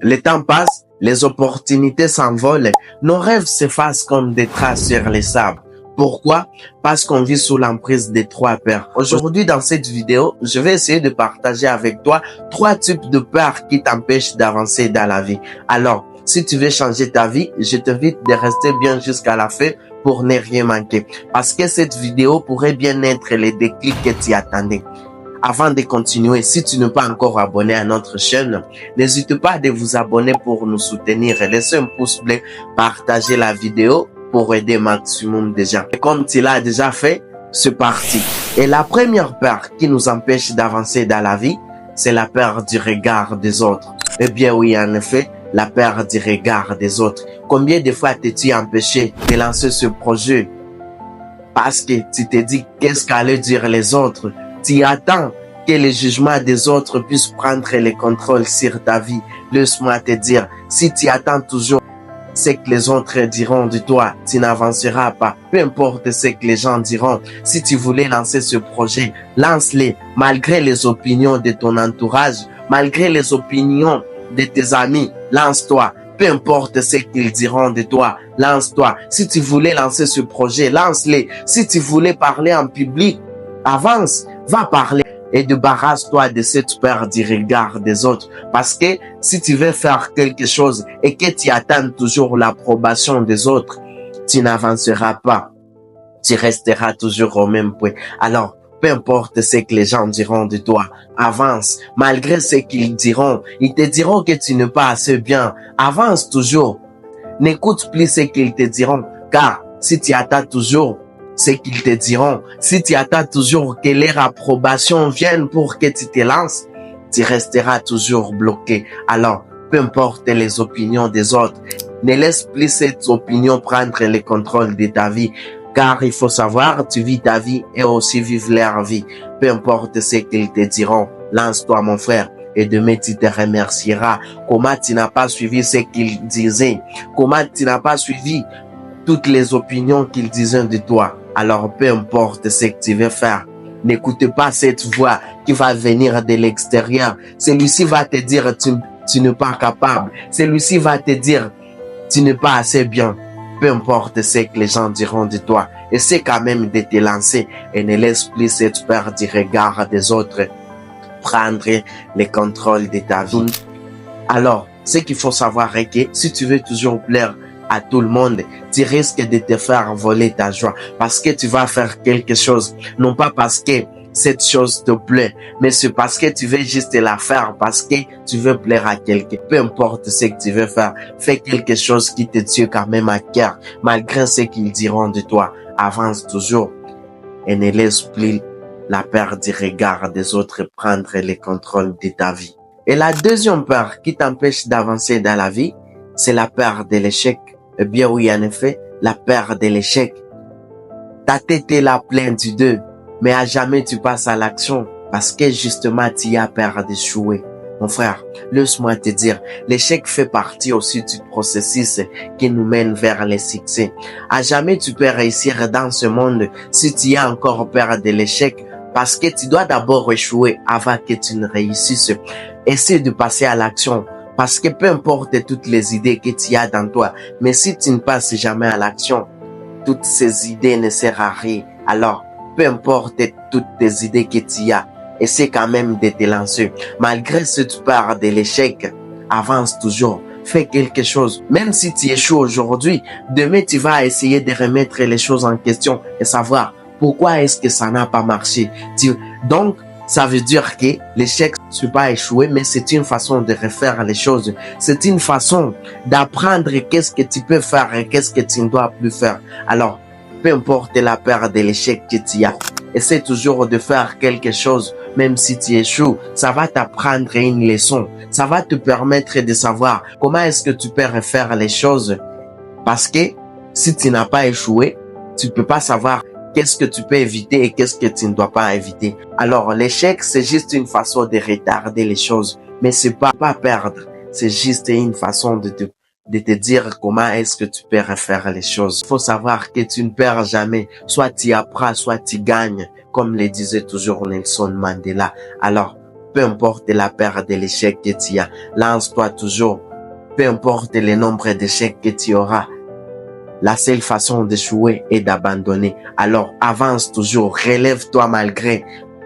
Le temps passe, les opportunités s'envolent, nos rêves s'effacent comme des traces sur les sables. Pourquoi? Parce qu'on vit sous l'emprise des trois peurs. Aujourd'hui, dans cette vidéo, je vais essayer de partager avec toi 3 types de peurs qui t'empêchent d'avancer dans la vie. Alors, si tu veux changer ta vie, je t'invite de rester bien jusqu'à la fin pour ne rien manquer. Parce que cette vidéo pourrait bien être le déclic que tu attendais. Avant de continuer, si tu n'es pas encore abonné à notre chaîne, n'hésite pas de vous abonner pour nous soutenir. Laissez un pouce bleu, partagez la vidéo pour aider maximum de gens. Et comme tu l'as déjà fait, c'est parti. Et la première peur qui nous empêche d'avancer dans la vie, c'est la peur du regard des autres. Eh bien oui, en effet, la peur du regard des autres. Combien de fois t'es-tu empêché de lancer ce projet parce que tu te dis qu'est-ce qu'allaient dire les autres? Tu attends que les jugements des autres puissent prendre le contrôle sur ta vie. Laisse-moi te dire, si tu attends toujours ce que les autres diront de toi, tu n'avanceras pas. Peu importe ce que les gens diront. Si tu voulais lancer ce projet, lance-le malgré les opinions de ton entourage, malgré les opinions de tes amis. Lance-toi. Peu importe ce qu'ils diront de toi, lance-toi. Si tu voulais lancer ce projet, lance-le. Si tu voulais parler en public, avance, va parler et débarrasse-toi de cette peur du regard des autres. Parce que si tu veux faire quelque chose et que tu attends toujours l'approbation des autres, tu n'avanceras pas. Tu resteras toujours au même point. Alors, peu importe ce que les gens diront de toi, avance. Malgré ce qu'ils diront, ils te diront que tu n'es pas assez bien. Avance toujours. N'écoute plus ce qu'ils te diront, car si tu attends toujours ce qu'ils te diront, si tu attends toujours que leur approbation vienne pour que tu te lances, tu resteras toujours bloqué. Alors, peu importe les opinions des autres, ne laisse plus cette opinion prendre le contrôle de ta vie. Car il faut savoir, tu vis ta vie et aussi vivre leur vie. Peu importe ce qu'ils te diront, lance-toi mon frère. Et demain, tu te remercieras. Comment tu n'as pas suivi ce qu'ils disaient? Comment tu n'as pas suivi toutes les opinions qu'ils disaient de toi? Alors, peu importe ce que tu veux faire, n'écoute pas cette voix qui va venir de l'extérieur. Celui-ci va te dire, tu n'es pas capable. Celui-ci va te dire, tu n'es pas assez bien. Peu importe ce que les gens diront de toi, essaie quand même de te lancer et ne laisse plus cette peur du regard des autres prendre le contrôle de ta vie. Alors, ce qu'il faut savoir est que si tu veux toujours plaire à tout le monde, tu risques de te faire voler ta joie parce que tu vas faire quelque chose, non pas parce que cette chose te plaît, mais c'est parce que tu veux juste la faire, parce que tu veux plaire à quelqu'un. Peu importe ce que tu veux faire, fais quelque chose qui te tient quand même à cœur, malgré ce qu'ils diront de toi. Avance toujours et ne laisse plus la peur du regard des autres prendre le contrôle de ta vie. Et la deuxième peur qui t'empêche d'avancer dans la vie, c'est la peur de l'échec. Eh bien oui, en effet, la peur de l'échec. Ta tête est là pleine d'idées, mais à jamais tu passes à l'action parce que justement tu as peur d'échouer. Mon frère, laisse-moi te dire, l'échec fait partie aussi du processus qui nous mène vers le succès. À jamais tu peux réussir dans ce monde si tu as encore peur de l'échec parce que tu dois d'abord échouer avant que tu ne réussisses. Essaie de passer à l'action parce que peu importe toutes les idées que tu as dans toi, mais si tu ne passes jamais à l'action, toutes ces idées ne servent à rien. Alors, peu importe toutes tes idées que tu as, essaie quand même de te lancer. Malgré cette peur de l'échec, avance toujours. Fais quelque chose. Même si tu échoues aujourd'hui, demain tu vas essayer de remettre les choses en question et savoir pourquoi est-ce que ça n'a pas marché. Donc, ça veut dire que l'échec, c'est pas échouer, mais c'est une façon de refaire les choses. C'est une façon d'apprendre qu'est-ce que tu peux faire et qu'est-ce que tu ne dois plus faire. Alors, peu importe la peur de l'échec que tu as, essaie toujours de faire quelque chose, même si tu échoues. Ça va t'apprendre une leçon. Ça va te permettre de savoir comment est-ce que tu peux refaire les choses. Parce que si tu n'as pas échoué, tu peux pas savoir qu'est-ce que tu peux éviter et qu'est-ce que tu ne dois pas éviter. Alors, l'échec, c'est juste une façon de retarder les choses, mais c'est pas perdre. C'est juste une façon de te dire comment est-ce que tu peux refaire les choses. Il faut savoir que tu ne perds jamais. Soit tu apprends, soit tu gagnes, comme le disait toujours Nelson Mandela. Alors, peu importe la peur de l'échec que tu as, lance-toi toujours. peu importe le nombre d'échecs que tu auras, la seule façon d'échouer est d'abandonner. Alors avance toujours, relève-toi malgré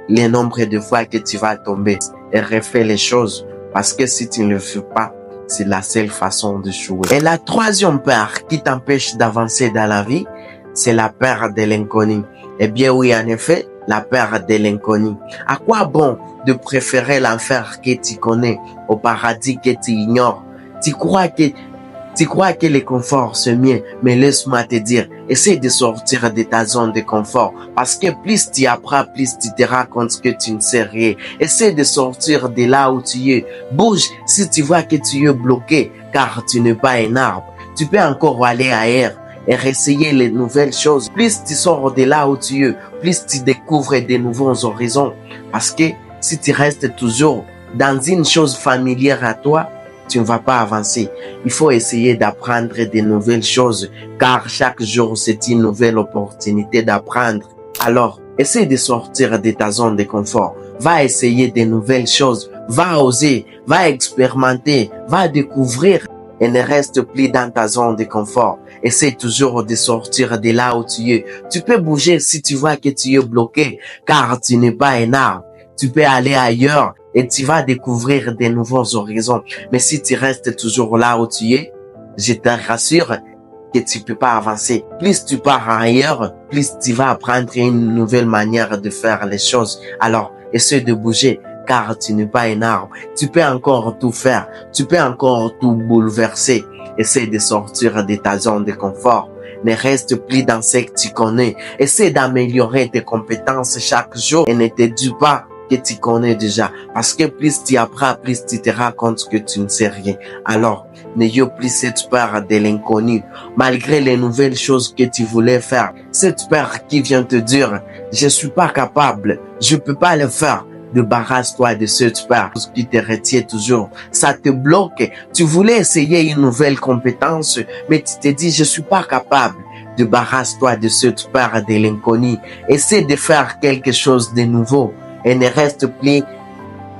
le nombre de fois que tu vas tomber et refais les choses. Parce que si tu ne le fais pas, c'est la seule façon d'échouer. Et la troisième peur qui t'empêche d'avancer dans la vie, c'est la peur de l'inconnu. Eh bien oui, en effet, la peur de l'inconnu. À quoi bon de préférer l'enfer que tu connais au paradis que tu ignores? Tu crois que le confort c'est mieux, mais laisse-moi te dire, essaie de sortir de ta zone de confort, parce que plus tu apprends, plus tu te rends compte que tu ne sais rien. Essaie de sortir de là où tu es. Bouge si tu vois que tu es bloqué, car tu n'es pas un arbre. Tu peux encore aller ailleurs et essayer les nouvelles choses. Plus tu sors de là où tu es, plus tu découvres de nouveaux horizons. Parce que si tu restes toujours dans une chose familière à toi, tu ne vas pas avancer. Il faut essayer d'apprendre de nouvelles choses, car chaque jour, c'est une nouvelle opportunité d'apprendre. Alors, essaie de sortir de ta zone de confort. Va essayer de nouvelles choses. Va oser, va expérimenter, va découvrir et ne reste plus dans ta zone de confort. Essaie toujours de sortir de là où tu es. Tu peux bouger si tu vois que tu es bloqué, car tu n'es pas un arbre. Tu peux aller ailleurs et tu vas découvrir de nouveaux horizons. Mais si tu restes toujours là où tu es, je te rassure que tu peux pas avancer. Plus tu pars ailleurs, plus tu vas apprendre une nouvelle manière de faire les choses. Alors, essaie de bouger, car tu n'es pas un arbre. Tu peux encore tout faire. Tu peux encore tout bouleverser. Essaie de sortir de ta zone de confort. Ne reste plus dans ce que tu connais. Essaie d'améliorer tes compétences chaque jour et ne te dis pas que tu connais déjà. Parce que plus tu apprends, plus tu te rends compte que tu ne sais rien. Alors, n'ayez plus cette peur de l'inconnu. Malgré les nouvelles choses que tu voulais faire, cette peur qui vient te dire, je suis pas capable, je peux pas le faire. Débarrasse-toi de cette peur qui te retient toujours. Ça te bloque. Tu voulais essayer une nouvelle compétence, mais tu te dis, je suis pas capable. Débarrasse-toi de cette peur de l'inconnu. Essaie de faire quelque chose de nouveau et ne reste plus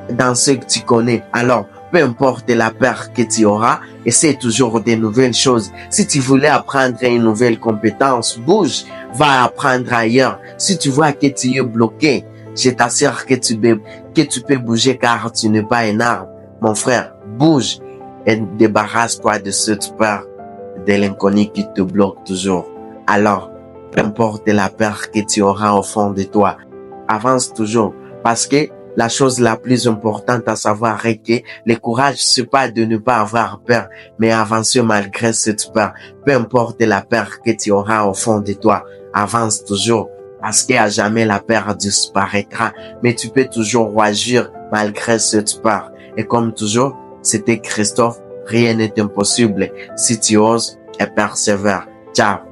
dans ce que tu connais. Alors, peu importe la peur que tu auras, essaie toujours de nouvelles choses. Si tu voulais apprendre une nouvelle compétence, bouge, va apprendre ailleurs. Si tu vois que tu es bloqué, je t'assure que tu peux bouger, car tu n'es pas un arbre. Mon frère, bouge et débarrasse-toi de cette peur de l'inconnu qui te bloque toujours. Alors, peu importe la peur que tu auras au fond de toi, avance toujours, parce que la chose la plus importante à savoir est que le courage, c'est pas de ne pas avoir peur, mais avancer malgré cette peur. Peu importe la peur que tu auras au fond de toi, avance toujours. Parce qu'à jamais la peur disparaîtra, mais tu peux toujours agir malgré cette peur. Et comme toujours, c'était Christophe, rien n'est impossible si tu oses et persévères. Ciao.